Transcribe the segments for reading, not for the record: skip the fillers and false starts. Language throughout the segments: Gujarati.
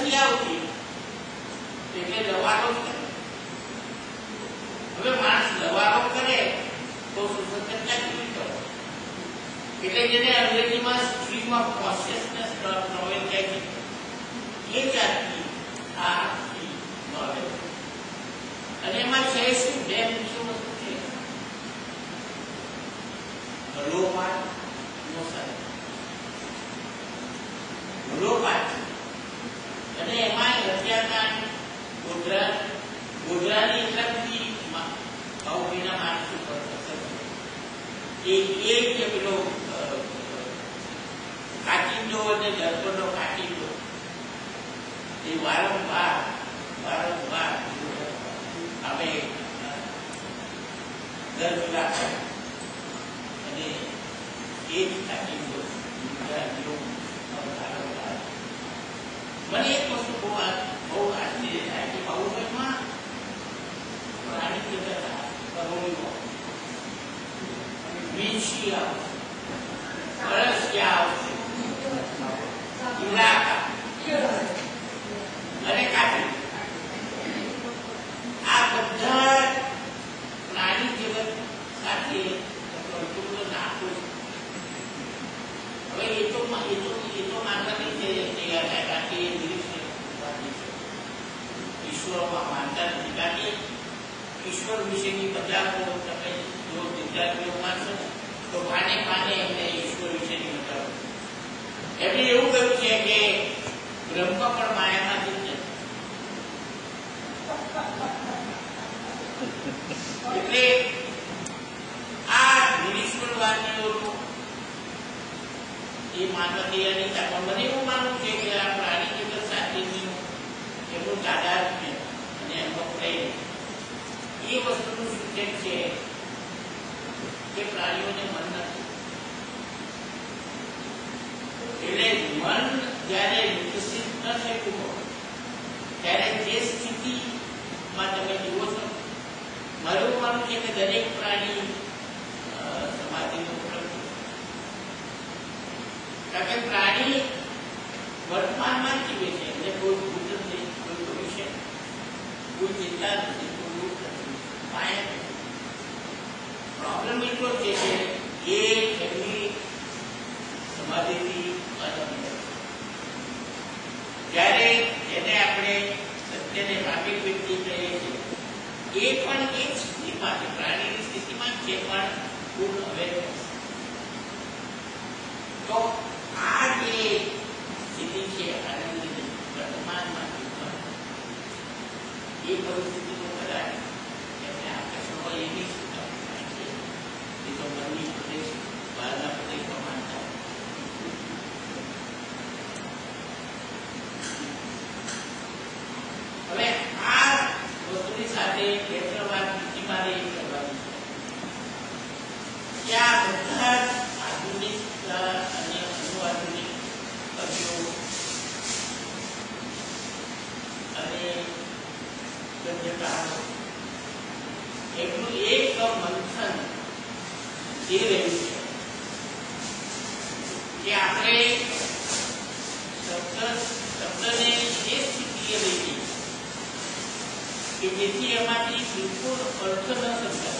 નથી આવતી એટલે દવારો કરે. હવે માણસ દવારો કરે તો સુસંગતતા કેવી કરો? એટલે જેને અંગ્રેજીમાં સ્ટ્રીમ ઓફ કોન્શિયસનેસ નોવેલ કહે છે એ જાતની આ નોવેલ. અને એમાં છે શું? બે મુખ્ય વસ્તુ છે. ભલોપાત અને એમાં હત્યાકાંડ ગોધરાની એટલાથી ભાવભીના માણસો પર અસર એ જે પેલો કાચિંડો અને દર્પણનો કાચિંડો એ વારંવાર અમે દર્દ અને એ જ કાચિંડો મને એક વસ્તુ બહુ આશ્ચર્ય થાય કે બાહુબલીમાં પ્રાણી જગત કરોડો વીંછી આવશે, અળસિયા આવશે, ઇલાકા અને કાચી, આ બધા પ્રાણી જગત સાથે નાખો. હવે એ તો માનવાની છે ઈશ્વરમાં માનતા નથી. કારણ કે ઈશ્વર વિશેની બધાઓ તમે જો વિદ્યાર્થીઓ માનશો ને તો પાને એમને ઈશ્વર વિશેની બધાઓ એમને એવું કહ્યું છે કે બ્રહ્મ પણ માયામાંથી જ એટલે આ નિરીશ્વરવાદીઓનું એ માનવા તૈયાર નહીં થાય. પણ મને એવું માનવું છે કે આ પ્રાણી જગત સાથેનું એમનું તાદાત્મ્ય અને એમનો પ્રેમ એ વસ્તુનું સૂચક છે કે પ્રાણીઓને મન નથી. એટલે મન જ્યારે વિકસિત ન થયું હોય ત્યારે જે સ્થિતિમાં તમે જુઓ છો, મારું માનવું છે કે દરેક પ્રાણી સમાધિનો પ્રતિ, કારણ કે પ્રાણી વર્તમાનમાં જીવે છે. એટલે કોઈ ભૂત નથી, કોઈ ભવિષ્ય, કોઈ ચિંતા નથી, કોઈ દુઃખ નથી, માયા નથી. પ્રોબ્લેમ એટલો છે કે એ એમની સમાધિથી અલગ. જ્યારે એને આપણે સત્યને પામી વ્યક્તિ કહીએ છીએ એ પણ એ સ્થિતિમાં છે, પ્રાણીની સ્થિતિમાં જે પણ પૂર્ણ અવેરનેસ. તો આ જે સ્થિતિ છે આનંદની વર્તમાનમાં એ પરિસ્થિતિનો કદાચ એમને આકર્ષણ હોય એની એ તો મનની પ્રદેશ બહારના પ્રદેશમાં માનતા. હવે આ વસ્તુની સાથે ક્ષેત્રવાદ બીજી મારે એ કરવાની છે કે આ બધા આધુનિક અને અનુઆધુનિક કવિઓ અને ગદ્યકારો એમનું એક મંથન એ રહ્યું છે કે આપણે શબ્દને એ સ્થિતિએ લઈ જઈએ કે જેથી એમાંથી બિલકુલ અર્થ ન સમજાય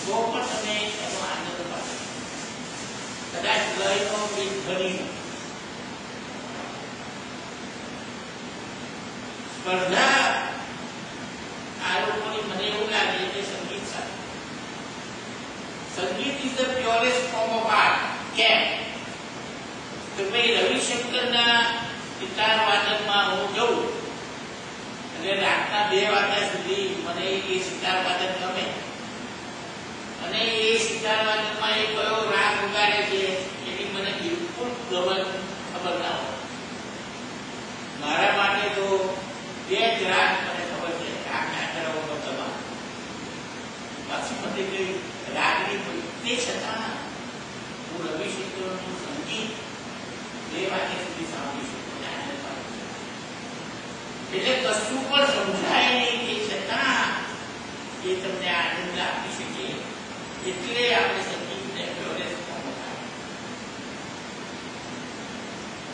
તો પણ તમે એનો આનંદ પાડો. કદાચ લયનો કે ધ્વનિનો સ્પર્ધા આ લોકોની મને એવું લાગે કે સંગીત સાથે સંગીત is the purest form of art. કેમ તો ભાઈ રવિશંકરના સિતાર વાદનમાં હું જઉં અને રાતના 2 વાગ્યા સુધી મને એ સિતાર વાદન ગમે અને એ સિતાર વાદનમાં એ કયો રાગ ઉગાડે છે એની મને બિલકુલ ખબર ના હોય. મારા માટે તો 2 જ રાગ મને ખબર છે, રાગ ના કરાવો તમામ પાછી મને કઈ રાગની તે છતાં હું રવિશંકરનું સંગીત 2 વાગ્યા સુધી સાંભળી શકું. એટલે કશું પણ સમજાય નહીં તે છતાં એ તમને આનંદ આપી શકે એટલે આપણે સંગીતને પ્યોરેસ્ટ ફોર્મ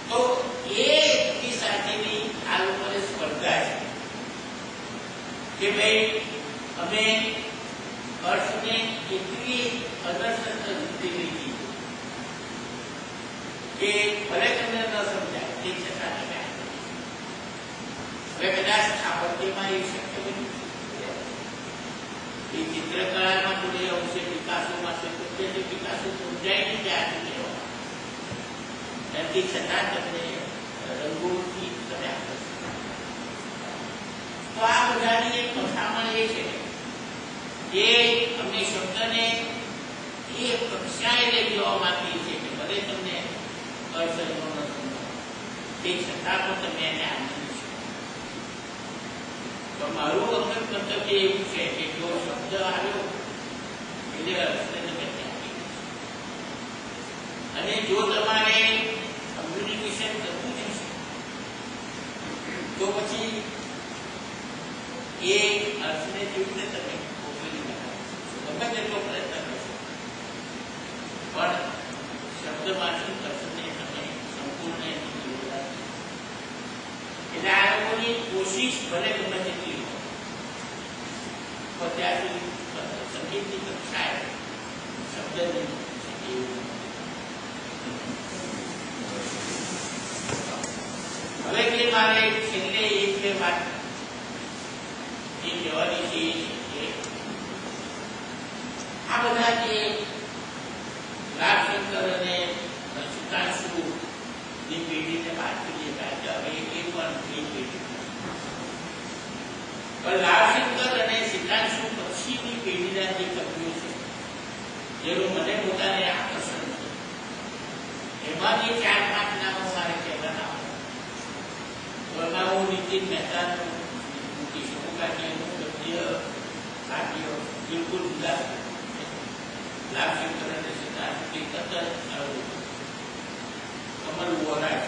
તો એ સાથેની કે ભાઈ અમે અર્થને એટલી અદર્શન રીતે લીધી કે ભલે તમને ન સમજાય તે છતાં તમે હવે કદાચ સ્થાપત્યમાં એ શક્ય બન્યું એ ચિત્રકલામાં થોડી અંશે વિકાસોમાં છે તો વિકાસો સમજાય નહીં ત્યાં સુધી એમથી છતાં તમને રંગોથી તમે તો આ બધાની એક મથામણ એ છે કે અમને શબ્દને એ કક્ષાએ લઈ જવા માંગીએ છીએ કે ભલે તમને અર્થનો ન સમજાય તે છતાં પણ તમે એને આનંદ છો. તો મારું અંગત મંતવ્ય એવું છે કે જો શબ્દ આવ્યો એટલે અર્થને તમે ત્યાગી અને જો તમારે કમ્યુનિકેશન કરવું જ છે તો પછી એ અર્થને કેવી રીતે તમે ઓગળી નાખો ગમે તેટલો પ્રયત્ન કરશો પણ શબ્દમાંથી અર્થને તમે સંપૂર્ણ એટલે આ લોકોની કોશિશ ભલે ગમે તેટલી હોય ત્યાં સુધી સંગીતની કક્ષાએ શબ્દની હવે કે મારે છેલ્લે એક બે વાત એ કહેવાની છે આ બધા જે લાભશંકર અને સુતાંશુની પેઢીને વાત કરીએ કે હવે એ પણ એ પેઢી પણ લાભશંકર અને સિદ્ધાંશુ પછીની પેઢીના જે કવિઓ છે જેનું મને પોતાને આકર્ષણ છે એમાંથી 4-5 નામો મારે કહેવાના એમાં હું નીતિન મહેતાનું મૂકી શકું કારણ કે એનું ગદ્ય કાવ્ય બિલકુલ જુદા લાભશંકર અને સિદ્ધાંત તદ્દન કમલ વોરા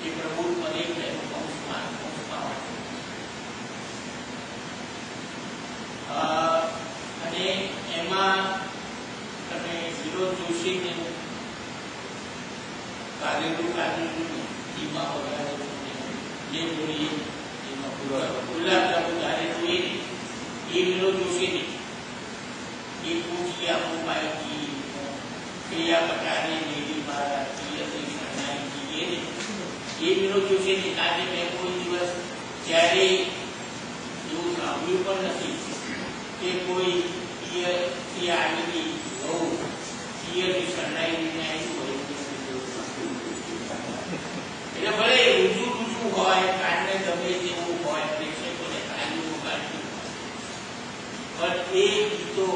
એ પ્રભુ પરેખ એનું પંચમાં અને એમાં તમે વિરોધ જોશીને કાગેલું ધીમા વગાડે જે બોલીએ એમાં ગુલાબ જાંબુ કાગેલું એ વિરોધ જોશીને એ પૂછ્યા મોબાઈલથી પ્રિયા પટારે લેડી મારા પ્રિયથી શરણાઈથી એ વિરોધ જોશીને આજે મેં કોઈ દિવસ જ્યારે એવું સાંભળ્યું પણ નથી કે કોઈ પિયરથી આવેલી બહુ પિયરથી શરણાઈને આવ્યું હોય એટલે ભલે ઊંચું હોય કાનને ગમે તેવું હોય પ્રેક્ષકોને તાલીમ કાઢ્યું પણ એ ગીતો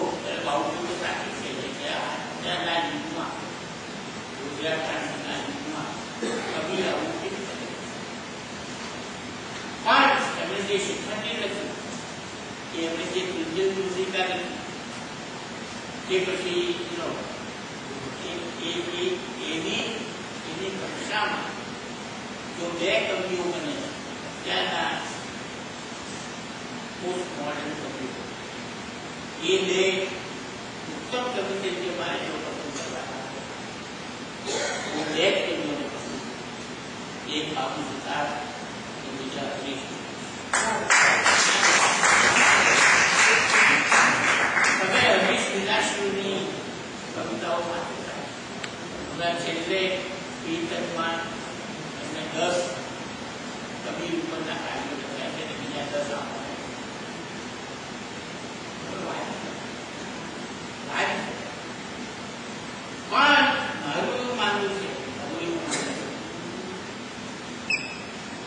બાઉન્ડ્રી તો સાચી છે કે આજના યુગમાં ગુજરાતના યુગમાં કવિ આવું કેવી કરે પણ એમણે જે શિક્ષણની લખ્યું કે એમણે જે તુલ્ય મુદ્રિકા લખી કે પછી એની કક્ષામાં જો બે કવિઓ બને ત્યાંના પોસ્ટ મોડર્ન કવિઓ એ બે ઉત્તમ કવિ તરીકે મારે જો પસંદ કરવાના હું બે કવિઓને પસંદ એક બાબુ સુતાર અને બીજા હરીશ તમે હરીશ મીનાશ્રીની કવિતાઓ વાંચતા હમણાં છેલ્લે કીર્તનમાં એમને 10 કવિ ઉપરના કાર્યો લખ્યા છે અને બીજા 10 આપવાના પણ મારું એવું માનવું છે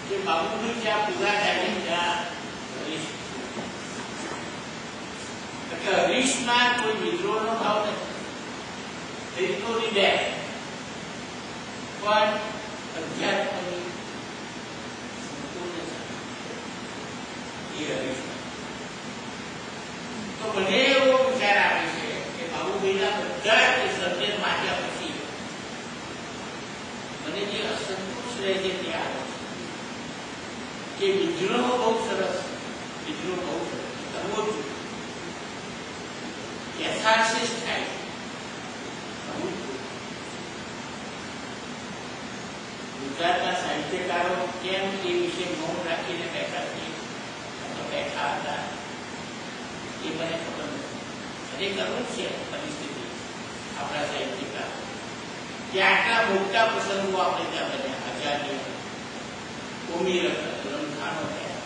કે બાબુભાઈ જ્યાં પૂરા થાય ત્યાં હરીશ એટલે હરીશમાં કોઈ વિદ્રોહનો ભાવ નથી વિદ્રોહની બે પણ અધ્યાત્મની સંપૂર્ણ એ હરીશમાં તો મને એવો વિચાર આવે છે કે બાબુભાઈના બધા જ સર્જન વાંચ્યા પછી મને જે અસંતોષ રહે છે તે આવે છે કે વિદ્રોહ બહુ સરસ વિદ્રોહ બહુ સરસ કરવો જોઈએ યથાશિષ થાય ગુજરાતના સાહિત્યકારો કેમ એ વિશે મૌન રાખીને બેઠા છે બેઠા હતા એ મને ખબર નથી. અને કરવું છે પરિસ્થિતિ આપણા સાહિત્યકાર કે આટલા મોટા પ્રસંગો આપણે ત્યાં બન્યા. આઝાદી, ઉમીર, રમખાણો થયા,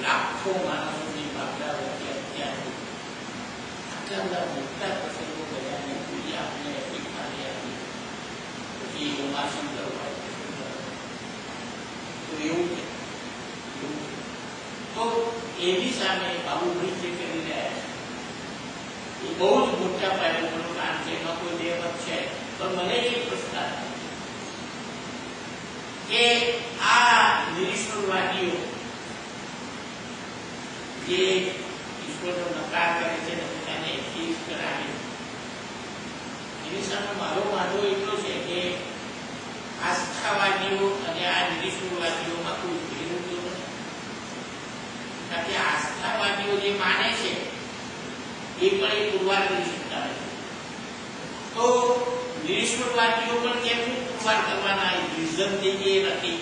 લાખો માણસોની ભાગલા વચ્ચે અત્યારે આટલા બધા મોટા પ્રસંગો બન્યા ને પૂરી આપણે અપેક્ષાને આપી. પછી ઉમાશંકર હોય તો એવું છે. તો એની સામે બાબુભાઈ જે કરી રહ્યા છે એ બહુ જ મોટા પાયાનું કામ છે. એમાં કોઈ દેવત છે. પણ મને એ પ્રશ્ન કે આ નિરીશ્વરવાદીઓ જે ઈશ્વરનો નકાર કરે છે અને પોતાને એથિસ્ટ કરાવે એની સામે મારો વાંધો એટલો છે કે આસ્થાવાદીઓ અને આ નિરીશ્વરવાદીઓમાં કોઈ ભેદ નથી. કારણ કે આસ્થાવાદીઓ જે માને છે એ પણ એ પુરવાર કરી શકતા નથી. તો નિરીશ્વરવાદીઓ પણ કેમનું પુરવાર કરવાના? રિઝન જે નથી.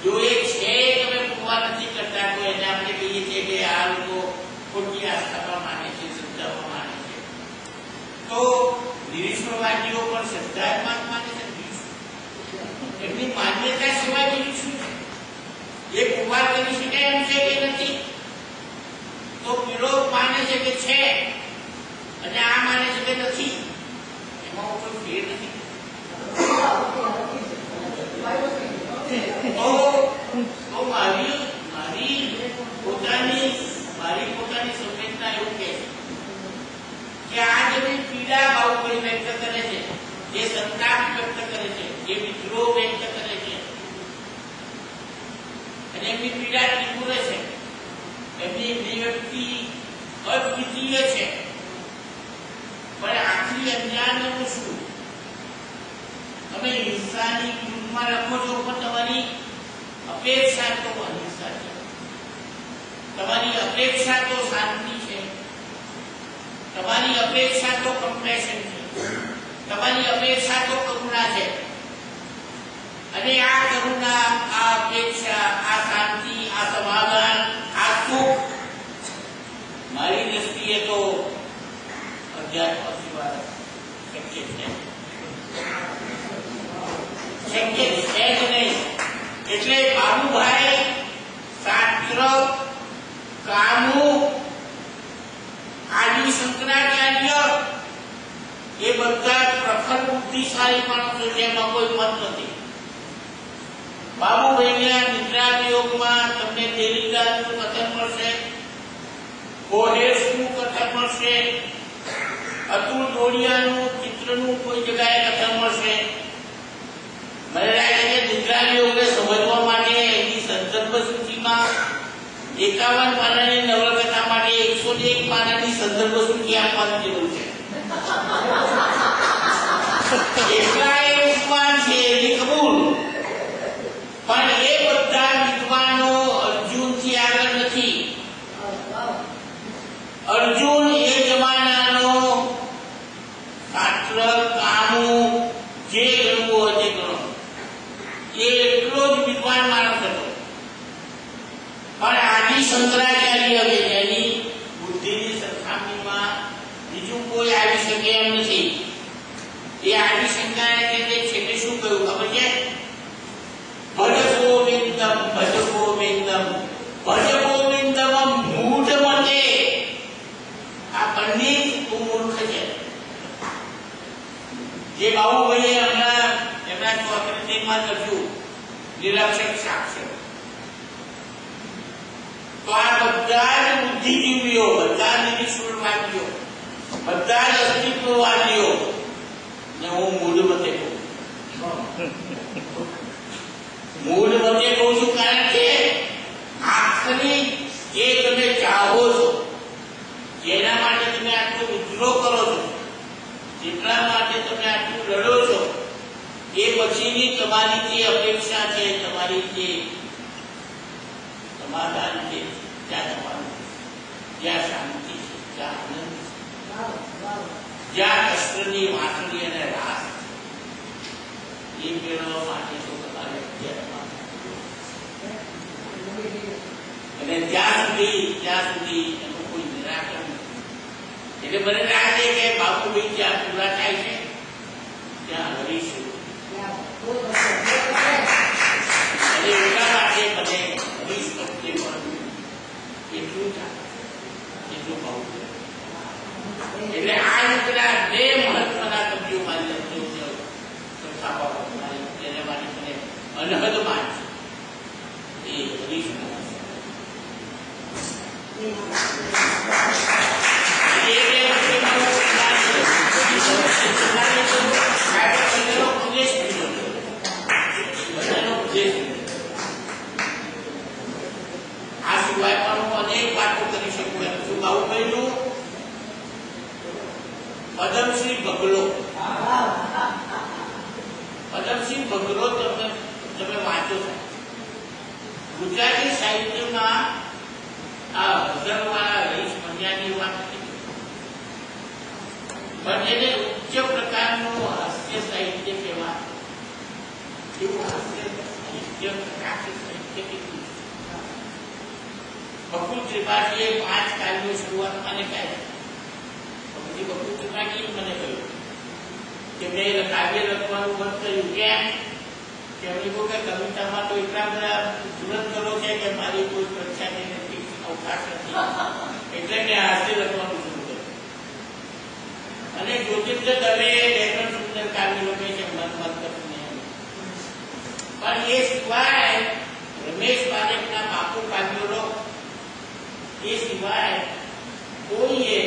જો એ છે તમે પુરવાર નથી કરતા તો એને આપણે કહીએ છીએ કે આ લોકો ખોટી આસ્થામાં માને છે, શ્રદ્ધામાં માને છે. તો નિરીશ્વરવાદીઓ પણ શ્રદ્ધામાં માને છે. એમની માન્યતા સિવાય બીજું શું છે? એ પુરવાર કરી શકાય એમ છે કે નથી? તો પેલો માને છે કે છે અને આ માને છે કે નથી. એમાં કોઈ ફેર નથી. તો મારી પોતાની સંવેદના એવું કહે છે કે આ જે પીડા બાહુબલી વ્યક્ત કરે છે, જે સંતાપ વ્યક્ત કરે છે, જે વિદ્રોહ વ્યક્ત કરે છે અને એમની પીડા તીવ્ર છે, એમની અભિવ્યક્તિ અદ્વિતીય છે. પણ આખરી અંજાનનું શું? તમે હિંસાની વિરુદ્ધમાં લખો છો પણ તમારી અપેક્ષા તો અહિંસા છે, તમારી અપેક્ષા તો શાંતિ છે, તમારી અપેક્ષા તો કમ્પેશન છે, તમારી અપેક્ષા તો કરુણા છે. અને આ કરુણા, આ અપેક્ષા, આ શાંતિ, આ સમાધાન, આ સુખ મારી દ્રષ્ટિએ તો અધ્યાત્મ સિવાય શક્ય છે. શક્ય છે જ નહીં. એટલે બાબુભાઈ, શાસ્ત્ર, કામુ, આદિ શંકરાચાર્ય એ બધા પ્રખર બુદ્ધિશાળી માણસો છે, એમાં કોઈ મત નથી. બાબુભાઈના નિદ્રાયોગમાં તમને દેરીદાસનું કથન મળશે, કોહેસનું કથન મળશે, અતુલ દોડિયાનું ચિત્રનું કોઈ જગ્યાએ કથન મળશે. મને લાગે છે નિદ્રાયોગને સમજવા માટે એની સંદર્ભ સૂચિમાં 51 પાનાની નવલકથા માટે 101 પાનાની સંદર્ભ સૂચિ આપવાની જરૂર છે. એટલા એ વિદ્વાન છે એની કબૂલ, પણ એ બધા વિદ્વાનો અર્જુનથી આગળ નથી. અર્જુન એ જમાનાનો શાસ્ત્ર, કામુ જે ગણવું હોય તે ગણો, એ એટલો જ વિદ્વાન માણસ હતો. પણ આદિ શંકરાચાર્ય હવે એની બુદ્ધિની સરખામણીમાં બીજું કોઈ આવી શકે એમ નથી. એ આદિ શંકરાચાર્ય છેલ્લે શું કહ્યું ખબર છે? ભજ ગોવિંદમ, ભજ ગોવિંદમ, ભજ ગોવિંદમ મૂઢ મતે. આ પંડિત તું મૂર્ખ છે. જે બાબુભાઈએ હમણાં એમના ચોકડીમાં લખ્યું નિરક્ષર સાક્ષર, તો આ બધા જ બુદ્ધિજીવીઓ, બધા નિરીશ્વરવાદીઓ, બધા જ અસ્તિત્વવાદીઓ ને હું મૂળ મતે કહું છું. કારણ કે આખરી જે તમે ચાહો છો, જેના માટે તમે આટલો વિદ્રોહ કરો છો, જેટલા માટે તમે આટલું લડો છો, એ પછીની તમારી જે અપેક્ષા છે, તમારી જે સમાધાન છે, ત્યાં જવાનું, જ્યાં શાંતિ છે, જ્યાં આનંદ છે, જ્યાં કષ્ટની વાંસળી અને રાસ એ મેળવવા માટે તો તમારે નથી ત્યાં સુધી એનું કોઈ નિરાકરણ નથી. એટલે મને લાગે કે બાબુભાઈ જ્યાં પૂરા થાય છે ત્યાં હરીશું. અને એટલા માટે મને હરીશ વખતે પણ એટલું થાય એટલું ભાવ. એટલે આ રીતના બે મહત્વના કવિઓ મારી તેને માટે મને અનહદ માન છે એ હરીશ આ સિવાય પણ અનેક વાતો કરી શકું એમ છું. બાબુભાઈનું પદમશ્રી બગલો, પદમસિંહ બગલો તમે વાંચો છો. ગુજરાતી સાહિત્યમાં આ હઝરવાળા હરીશ પંડ્યાની વાત પણ એને ઉચ્ચ પ્રકારનું હાસ્ય સાહિત્ય કહેવાય. એવું હાસ્ય સાહિત્ય પ્રકાશિત સાહિત્ય કેટલું. બકુલ ત્રિપાઠીએ 5 કાવ્યો શરૂઆતમાં ને કાઢી. પછી બકુલ ત્રિપાઠીએ મને કહ્યું કે મેં કાવ્ય લખવાનું બંધ કર્યું. કેમ? કે એમની કહ્યું કે કવિતામાં તો એટલા બધા ધુરંધરો છે કે મારી કોઈ પ્રખ્યાતિ નથી, અવકાશ નથી, એટલે મેં હાસ્ય લખવાનું શરૂ કર્યું. અને જ્યોતિર્ગઢ દવે લેખન સુંદર કાવ્ય લખે છે મન કરીને. પણ એ સિવાય રમેશ પારેખના બાપુ કાવ્યો લો, એ સિવાય કોઈએ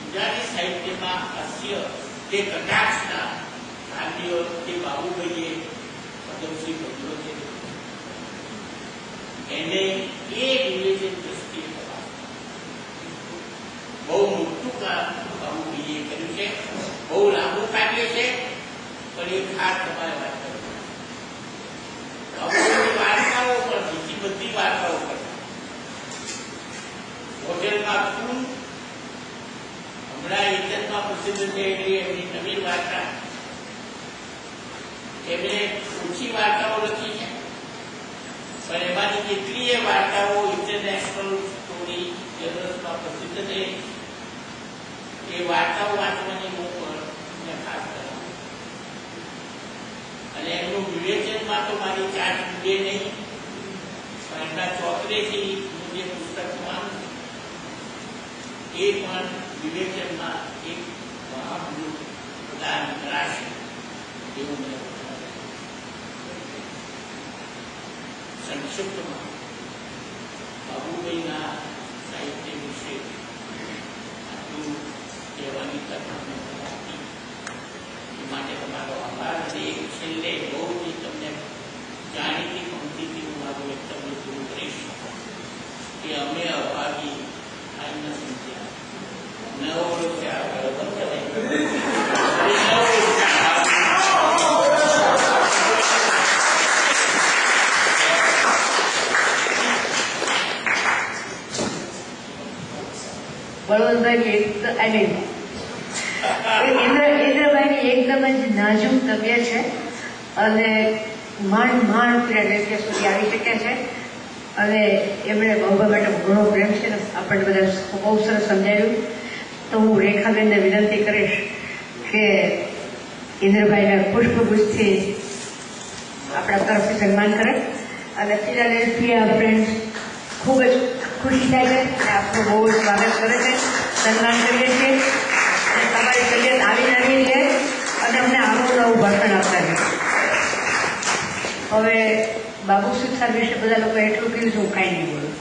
ગુજરાતી સાહિત્યમાં હાસ્ય કે કટાક્ષના કાવ્યો તે બાબુભાઈએ પદમશ્રી બગલો છે એને એ નિવેદન દ્રષ્ટિએ બહુ મોટું કામ બાબુભાઈએ કર્યું છે. બહુ લાંબુ કાવ્ય છે પણ એ ખાસ તમારે વાત કરવી. વાર્તાઓ પણ બીજી બધી વાર્તાઓ પણ હોટેલમાં ફૂલ હમણાં ઇજ્જતમાં પ્રસિદ્ધ છે એટલે એમની નવી વાર્તા, એમણે ઓછી વાર્તાઓ લખી છે પણ એમાંથી કેટલીય વાર્તાઓ ઇન્ટરનેશનલ સ્ટોરી જર્નલ્સમાં પ્રસિદ્ધ છે. એ વાર્તાઓ વાંચવાની બહુ ખાસ કરે. અને એમનું વિવેચનમાં તો મારી ચાટ મૂકે નહીં, પણ એમના ચોપડેથી હું જે પુસ્તક માનું એ પણ વિવેચનમાં એક મહાપુરુષ પ્રદાન કરાશે એવું મને સંક્ષિપ્તમાં બાબુભાઈના સાહિત્ય વિશે આટલું કહેવાની તક મને આપી એ માટે તમારો આભાર. અને એક છેલ્લે બહુ જ તમને જાણીતી પંક્તિથી હું મારું વક્તવ્ય પૂરું કરીશ કે અમે અભાગી આઈના સંખ્યા બળવંતભાઈ ઇન્દ્રભાઈની એકદમ જ નાજુક તબિયત છે અને માંડ ત્યાં સુધી આવી શક્યા છે. અને એમણે બાબુભાઈ માટે ઘણો પ્રેમ છે, આપણને બધા બહુ સરસ સમજાવ્યું. તો હું રેખાબેનને વિનંતી કરીશ કે ઇન્દ્રભાઈના પુષ્પગુચ્છથી આપણા તરફથી સન્માન કરે. અને ફિલાડેલ્ફિયા ફ્રેન્ડ્સ ખૂબ જ ખુશી થાય છે અને આપનું બહુ જ સ્વાગત કરે છે, સન્માન કરીએ છીએ. અને તમારી તબિયત આવી નવી છે અને અમને આવું નવું ભાષણ આપતા છે. હવે બાબુ સુથાર વિશે બધા લોકો એટલું કીધું છું, હું કાંઈ નહીં બોલું.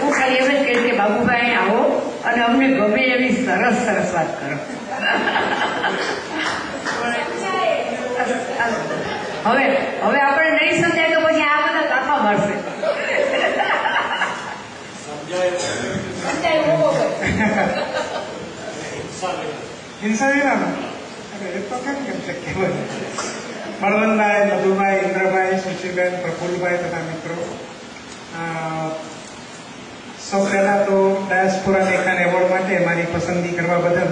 હું ખાલી એમ જ કહીશ કે બાબુભાઈ આવો અને અમને ગમે એવી સરસ સરસ વાત કરો. હવે આપણે નહીં સમજાય તો પછી આ બધા કાપા મારશે. બળવંતભાઈ, મધુભાઈ, ઇન્દ્રભાઈ, સુશીબેન, પ્રફુલ્લભાઈ તથા મિત્રો, સૌ પહેલા તો ડાયસ્પોરા લેખન એવોર્ડ માટે મારી પસંદગી કરવા બદલ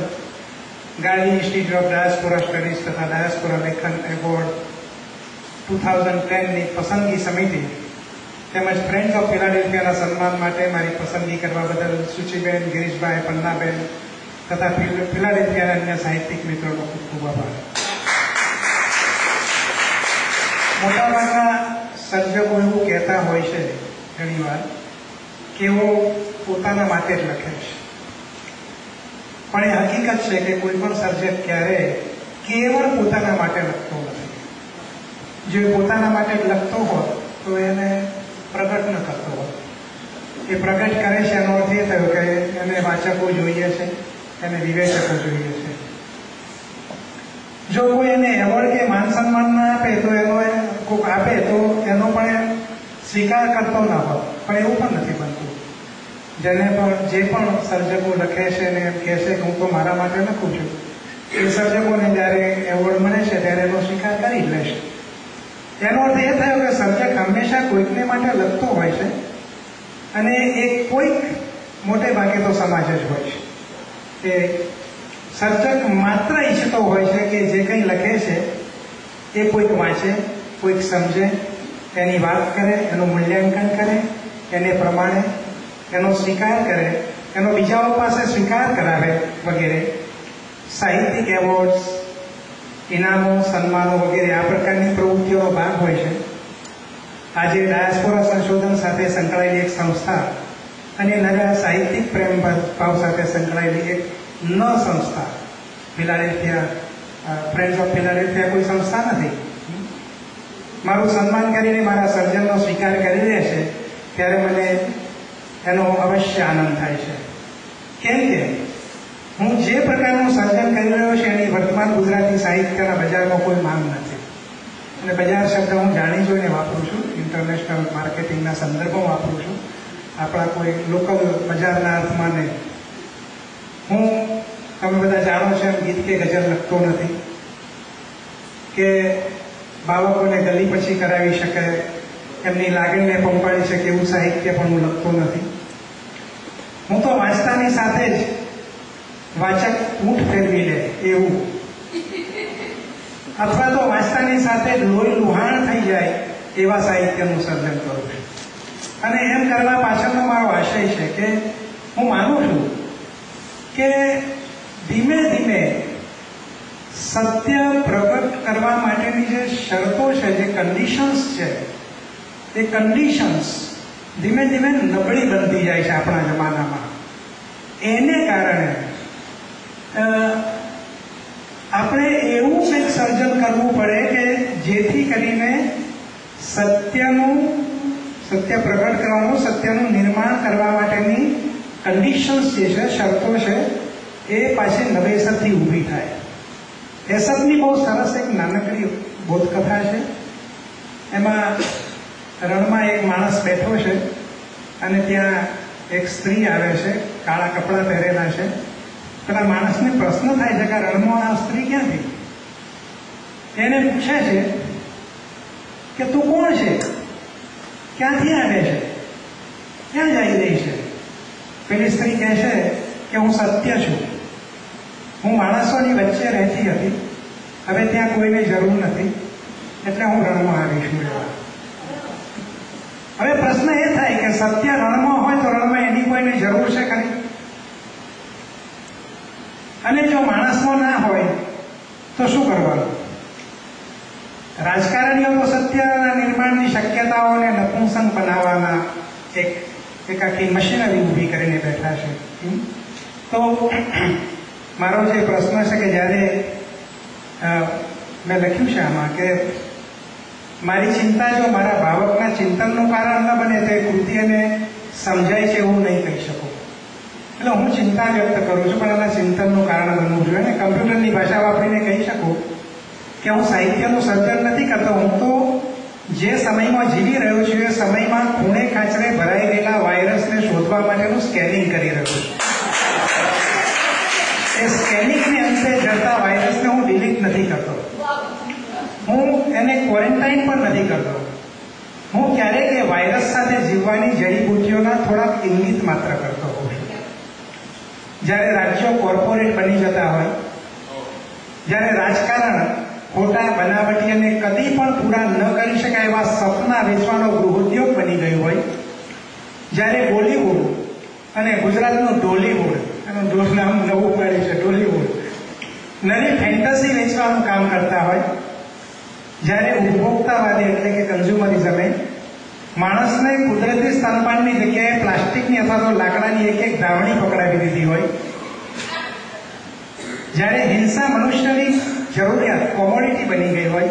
Gandhi institute of diaspora studies તથા ડાયસ્પોરા લેખન એવોર્ડ 2010ની પસંદગી સમિતિ તેમજ ફ્રેન્ડ્સ ઓફ ફિલાડેલ્ફિયાના સન્માન માટે મારી પસંદગી કરવા બદલ સુચિબેન, ગિરીશભાઈ, પન્નાબેન તથા ફિલાડેલ્ફિયાના અન્ય સાહિત્યિક મિત્રોનો ખૂબ ખૂબ આભાર. મોટાભાગના સર્જકો એવું કહેતા હોય છે ઘણીવાર કે એઓ પોતાના માટે જ લખે છે, પણ એ હકીકત છે કે કોઈ પણ સર્જક ક્યારે કેવળ પોતાના માટે લખતો નથી. જો એ પોતાના માટે જ લખતો હોત તો એને પ્રગટ ન કરતો હોત. એ પ્રગટ કરે છે એનો અર્થ એ થયો કે એને વાચકો જોઈએ છે, એને વિવેચકો જોઈએ છે. જો કોઈ એને એવોર્ડ કે માન સન્માન ના આપે તો એનો કોઈક આપે તો એનો પણ સ્વીકાર કરતો ના હોત, પણ એવું પણ નથી બનતું. જેને પણ જે પણ સર્જકો લખે છે ને એમ કહે છે કે હું તો મારા માટે લખું છું, એ સર્જકોને જ્યારે એવોર્ડ મળે છે ત્યારે એનો સ્વીકાર કરી જ લેશે. એનો અર્થ એ થયો કે સર્જક હંમેશા કોઈકને માટે લખતો હોય છે અને એ કોઈક મોટે ભાગે તો સમાજ જ હોય છે. કે સર્જક માત્ર ઈચ્છતો હોય છે કે જે કંઈ લખે છે એ કોઈક વાંચે, કોઈક સમજે, એની વાત કરે, એનું મૂલ્યાંકન કરે, એને પ્રમાણે એનો સ્વીકાર કરે, એનો બીજાઓ પાસે સ્વીકાર કરાવે વગેરે. સાહિત્યિક એવોર્ડ્સ, ઇનામો, સન્માનો વગેરે આ પ્રકારની પ્રવૃત્તિઓનો ભાગ હોય છે. આજે ડાયાસ્પોરા સંશોધન સાથે સંકળાયેલી એક સંસ્થા અને નવા સાહિત્યિક પ્રેમ ભાવ સાથે સંકળાયેલી એક સંસ્થા ફિલાડેલ્ફિયા, ફ્રેન્ડ્સ ઓફ ફિલાડેલ્ફિયા કોઈ સંસ્થા નથી. મારું સન્માન કરીને મારા સર્જનનો સ્વીકાર કરી દે છે ત્યારે મને એનો અવશ્ય આનંદ થાય છે. કેમ કે હું જે પ્રકારનું સર્જન કરી રહ્યો છું એની વર્તમાન ગુજરાતી સાહિત્યના બજારમાં કોઈ માંગ નથી. અને બજાર શબ્દ હું જાણી જોઈને વાપરું છું, ઇન્ટરનેશનલ માર્કેટિંગના સંદર્ભમાં વાપરું છું, આપણા કોઈ લોકલ બજારના અર્થમાં નહીં. હું, તમે બધા જાણો છો એમ, ગીત કે ગઝલ લખતો નથી કે બાળકોને ગલી પછી કરાવી શકે, એમની લાગણીને પંપાળી શકે એવું સાહિત્ય પણ હું લખતો નથી. હું તો વાંચતાની સાથે જ વાચક ઊંટ ફેરવી લે એવું, અથવા તો વાંચતાની સાથે જ લોહી લુહાણ થઈ જાય એવા સાહિત્યનું સર્જન કરું છું. અને એમ કરવા પાછળનો મારો આશય છે કે હું માનું છું કે ધીમે ધીમે સત્ય પ્રગટ કરવા માટેની જે શરતો છે, જે કન્ડિશન્સ છે, એ કન્ડિશન્સ ધીમે ધીમે નબળી બનતી જાય છે આપણા જમાનામાં. એને કારણે આપણે એવું કંઈક સર્જન કરવું પડે કે જેથી કરીને સત્ય પ્રગટ કરવાનું, સત્યનું નિર્માણ કરવા માટેની કન્ડિશન્સ જે છે, શરતો છે, એ પાછી નવેસરથી ઊભી થાય. એસપની બહુ સરસ એક નાનકડી બોધકથા છે. એમાં રણમાં એક માણસ બેઠો છે અને ત્યાં એક સ્ત્રી આવે છે, કાળા કપડાં પહેરેલા છે. પેલા માણસને પ્રશ્ન થાય છે કે રણમાં આ સ્ત્રી ક્યાંથી? એને પૂછે છે કે તું કોણ છે, ક્યાંથી આવે છે, ક્યાં જઈ રહી છે? પેલી સ્ત્રી કહે છે કે હું સત્ય છું, હું માણસોની વચ્ચે રહેતી હતી, હવે ત્યાં કોઈને જરૂર નથી, એટલે હું રણમાં આવી છું રહેવા. હવે પ્રશ્ન એ થાય કે સત્ય રણમાં હોય તો રણમાં એની કોઈને જરૂર છે ખરી? અને જો માણસમાં ના હોય તો શું કરવાનું? રાજકારણીઓ તો સત્યના નિર્માણની શક્યતાઓને નપુંસક બનાવવાના એક આખી મશીનરી ઊભી કરીને બેઠા છે. તો મારો જે પ્રશ્ન છે કે જ્યારે મેં લખ્યું છે આમાં કે મારી ચિંતા જો મારા ભાવકના ચિંતનનું કારણ ન બને તો એ કૃતિ એને સમજાય છે એવું નહીં કહી શકું. એટલે હું ચિંતા વ્યક્ત કરું છું, પણ એના ચિંતનનું કારણ બનવું જોઈએ. અને કમ્પ્યુટરની ભાષા વાપરીને કહી શકું કે હું સાહિત્યનું સર્જન નથી કરતો, હું તો જે સમયમાં જીવી રહ્યો છું એ સમયમાં ખૂણે ખાંચરે ભરાઈ ગયેલા વાયરસને શોધવા માટેનું સ્કેનિંગ કરી રહ્યો છું. એ સ્કેનિંગને અંતે જતા વાયરસને હું ડિલીટ નથી કરતો, હું એને ક્વોરન્ટાઇન પણ નથી કરતો. હું ક્યારેક એ વાયરસ સાથે જીવવાની જડીબુટ્ટીઓના થોડાક ઇંગિત માત્ર કરતો હોઉં છું. જ્યારે રાજ્યો કોર્પોરેટ બની જતા હોય, જ્યારે રાજકારણ ખોટા બનાવટી અને કદી પણ પૂરા ન કરી શકાય એવા સપના વેચવાનો ગૃહોદ્યોગ બની ગયું હોય, જ્યારે બોલીવુડ અને ગુજરાતનું ડોલીવુડ, એનું નામ નવું પાડ્યું છે ડોલીવુડ, નવી ફેન્ટસી વેચવાનું કામ કરતા હોય, જ્યારે ઉપભોક્તાવાદી એટલે કે કન્ઝ્યુમરિઝમે માણસને કુદરતી સ્તનપાનની જગ્યાએ પ્લાસ્ટિકની અથવા તો લાકડાની એક ધાવણી પકડાવી દીધી હોય, જ્યારે હિંસા મનુષ્યની જરૂરિયાત કોમોડિટી બની ગઈ હોય,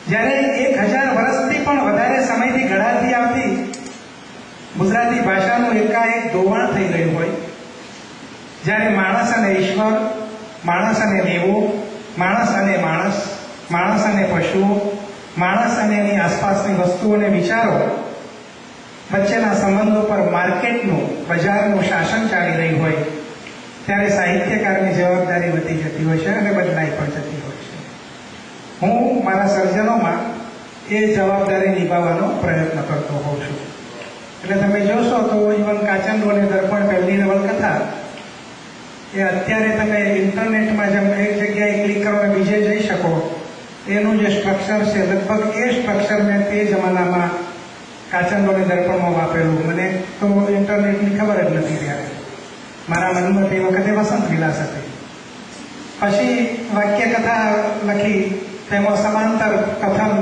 જ્યારે 1000 વર્ષથી પણ વધારે સમયથી ગળાતી આવતી ગુજરાતી ભાષાનું એકાએક ધોવાણ થઈ ગયું હોય, જ્યારે માણસ અને ઈશ્વર, માણસ અને દેવો, માણસ અને માણસ, માણસ અને પશુઓ, માણસ અને એની આસપાસની વસ્તુઓ અને વિચારો વચ્ચેના સંબંધો પર માર્કેટનું, બજારનું શાસન ચાલી રહ્યું હોય, ત્યારે સાહિત્યકારની જવાબદારી વધી જતી હોય છે અને બદલાઈ પણ જતી હોય છે. હું મારા સર્જનોમાં એ જવાબદારી નિભાવવાનો પ્રયત્ન કરતો હોઉં છું. એટલે તમે જોશો તો ઇવન કાચંડો અને દર્પણ પહેલી નવલકથા એ અત્યારે તમે ઇન્ટરનેટમાં જેમ એક જગ્યાએ ક્લિક કરો અને બીજે જઈ શકો, એનું જે સ્ટ્રક્ચર છે લગભગ એ સ્ટ્રક્ચર મેં તે જમાનામાં કાચંડો અને દર્પણમાં વાપરેલું. મને તો ઇન્ટરનેટની ખબર જ નથી ત્યારે. મારા મનમાં તે વખતે વસંત વિલાસ હતી. પછી વાક્યકથા લખી, તેમાં સમાંતર કથન,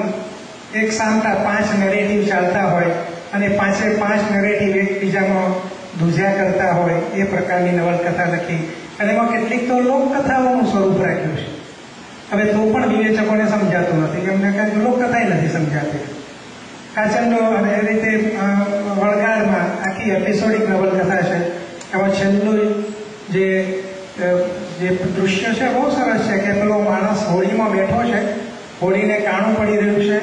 એક સામટા 5 નેરેટિવ ચાલતા હોય અને 5 નેરેટિવ એકબીજામાં ધ્રુજ્યા કરતા હોય એ પ્રકારની નવલકથા લખી અને એમાં કેટલીક તો લોકકથાઓનું સ્વરૂપ રાખ્યું છે. હવે તો પણ વિવેચકોને સમજાતું નથી, એમને કાંઈક લોકકથા નથી સમજાતી. કાચંડો અને એ રીતે વળગાડમાં આખી એપિસોડિક નવલકથા છે. એમાં છેલ્લું જે દૃશ્ય છે બહુ સરસ છે કે પેલો માણસ હોડીમાં બેઠો છે, હોડીને કાણું પડી રહ્યું છે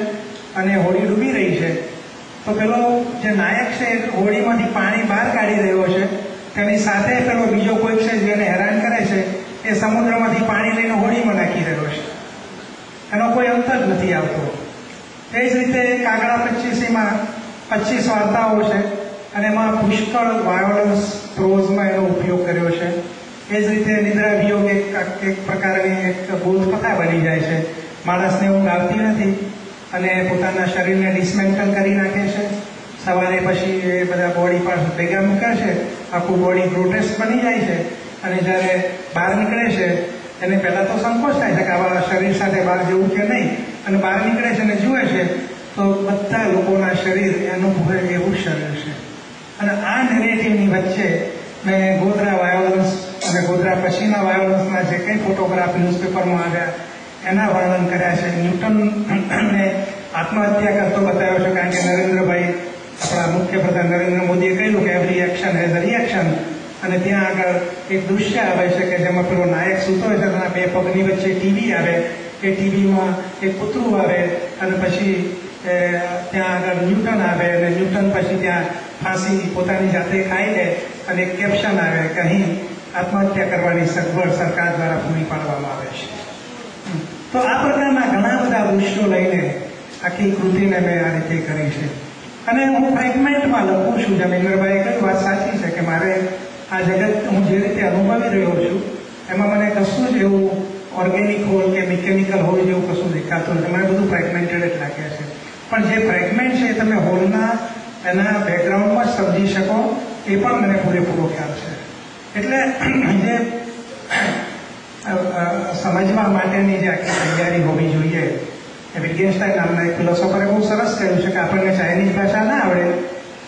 અને હોડી ડૂબી રહી છે. તો પેલો જે નાયક છે હોડીમાંથી પાણી બહાર કાઢી રહ્યો છે, તેની સાથે પેલો બીજો કોઈક છે જેને હેરાન કરે છે, એ સમુદ્રમાંથી પાણી લઈને હોડીમાં નાખી રહ્યો છે. એનો કોઈ અંત જ નથી આવતો. એ જ રીતે કાગડા 25માં 25 વાર્તાઓ છે અને એમાં પુષ્કળ વાયોલન્સ પ્રોઝમાં એનો ઉપયોગ કર્યો છે. એ જ રીતે નિદ્રા વિયોગ એક પ્રકારની એક બોધકથા બની જાય છે. માણસને ઊંઘ આવતી નથી અને પોતાના શરીરને ડિસમેન્ટલ કરી નાખે છે. સવારે પછી એ બધા બોડી પાર્ટ ભેગા મૂકે છે, આખું બોડી ગ્રોટેસ્ક બની જાય છે અને જ્યારે બહાર નીકળે છે એને પહેલાં તો સંકોચ થાય છે કે આવા શરીર સાથે બહાર જવું કે નહીં, અને બહાર નીકળે છે અને જુએ છે તો બધા લોકોના શરીર એનું એવું શરીર છે. અને આ નેરેટિવની વચ્ચે મેં ગોધરા વાયોલન્સ અને ગોધરા પછીના વાયોલન્સના જે કંઈ ફોટોગ્રાફ ન્યૂઝપેપરમાં આવ્યા એના વર્ણન કર્યા છે. ન્યૂટનને આત્મહત્યા કરતો બતાવ્યો છે, કારણ કે નરેન્દ્રભાઈ, આપણા મુખ્યપ્રધાન નરેન્દ્ર મોદીએ કહ્યું કે every action has a reaction. અને ત્યાં આગળ એક દૃશ્ય આવે છે કે જેમાં પેલો નાયક સૂતો હોય છે, તેના 2 પગની વચ્ચે ટીવી આવે, એ ટીવીમાં એક કૂતરું આવે અને પછી ત્યાં આગળ ન્યૂટન આવે અને ન્યૂટન પછી ત્યાં ફાંસી પોતાની જાતે ખાઈ લે અને એક કેપ્શન આવે કે અહીં આત્મહત્યા કરવાની સગવડ સરકાર દ્વારા પૂરી પાડવામાં આવે છે. તો આ પ્રકારના ઘણા બધા દૃશ્યો લઈને આખી કૃતિને મેં આ રીતે કરી છે. અને હું ફ્રેગમેન્ટમાં લખું છું. જેમ ઇન્દ્રભાઈએ કહ્યું, વાત સાચી છે કે મારે આ જગત હું જે રીતે અનુભવી રહ્યો છું એમાં મને કશું જ એવું ઓર્ગેનિક હોય કે મિકેનિકલ હોય જેવું કશું દેખાતું નથી. મને બધું ફ્રેગમેન્ટેડ જ લાગે છે. પણ જે ફ્રેગમેન્ટ છે એ તમે હોલના એના બેકગ્રાઉન્ડમાં જ સમજી શકો એ પણ મને પૂરેપૂરો ખ્યાલ છે. એટલે જે સમજવા માટેની જે આખી તૈયારી હોવી જોઈએ, વિટગેન્સ્ટાઈન નામના એક ફિલોસોફરે બહુ સરસ કહ્યું છે કે આપણને ચાઇનીઝ ભાષા ના આવડે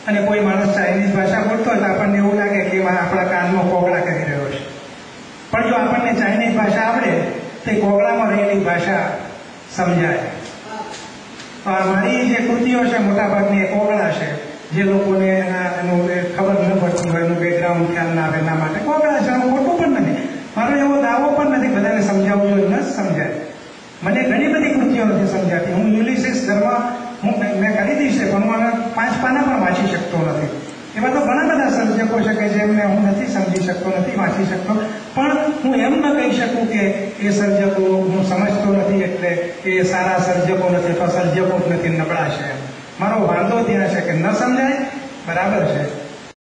અને કોઈ માણસ ચાઇનીઝ ભાષા બોલતો હોય તો આપણને એવું લાગે કે એમાં આપણા કાનમાં કોગળા કરી રહ્યો છે. પણ જો આપણને ચાઇનીઝ ભાષા આવડે તો કોગળામાં રહેલી ભાષા સમજાય. તો આ મારી જે કૃતિઓ છે મોટાભાગની એ કોગળા છે, જે લોકોને એનું ખબર ન પડતી હોય, એનું બેકગ્રાઉન્ડ ખ્યાલ ના આવે, એના માટે કોગળા છે. એનું ખોટું પણ નથી, મારો એવો દાવો પણ નથી બધાને સમજાવવું જોઈએ, ન સમજાય. મને ઘણી બધી કૃતિઓ નથી સમજાતી. હું યુલિસિસ ઘરમાં મેં ખરીદી છે પણ હું આના 5 પાના પણ વાંચી શકતો નથી. એવા તો ઘણા બધા સર્જકો છે કે જેમને હું નથી સમજી શકતો, નથી વાંચી શકતો. પણ હું એમ ન કહી શકું કે એ સર્જકો હું સમજતો નથી એટલે એ સારા સર્જકો નથી અથવા સર્જકો જ નથી, નબળા છે. મારો વાંધો ત્યાં છે કે ન સમજાય, બરાબર છે,